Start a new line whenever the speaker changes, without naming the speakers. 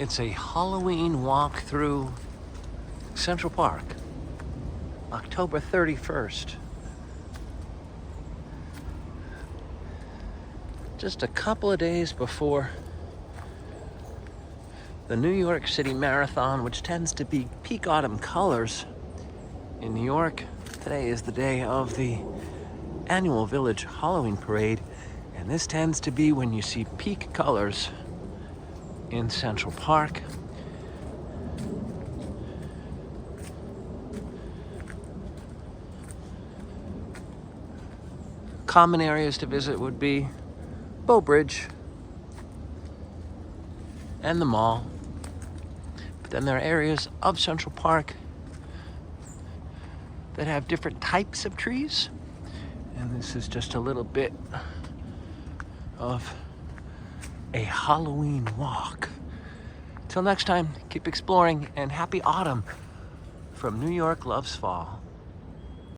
It's a Halloween walk through Central Park, October 31st. Just a couple of days before the New York City Marathon, which tends to be peak autumn colors in New York. Today is the day of the annual Village Halloween Parade, and this tends to be when you see peak colors in Central Park. Common areas to visit would be Bow Bridge and the mall. But then there are areas of Central Park that have different types of trees. And this is just a little bit of a Halloween walk. Till next time, keep exploring and happy autumn from New York Loves Fall.